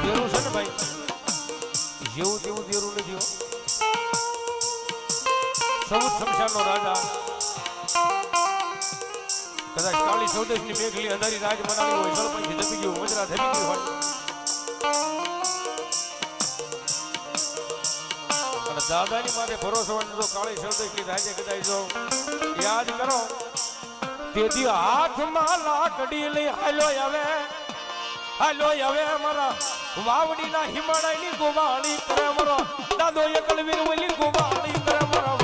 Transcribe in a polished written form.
દેરું છે ને ભાઈ જેવું તેવું દેરું નથી સૌદ શમશાનનો રાજા કદાચ કાળી ચૌદશની મેઘલી અંધારી રાજ બનાવી હોય સરપંચથી દબી ગયું વજરા ધબી ગયું હોય અને દાદાની માથે ભરોસો હોય તો કાળી ચૌદશની રાજે કદાચ જો યાદ કરો તેથી હાથમાં લાકડી લઈ હાલો હવે મારા વાવડીના હિમાલયની ગોવાળી કરે મારો દાદો એકલવીર ઓલી ગોવાળી કરે મારા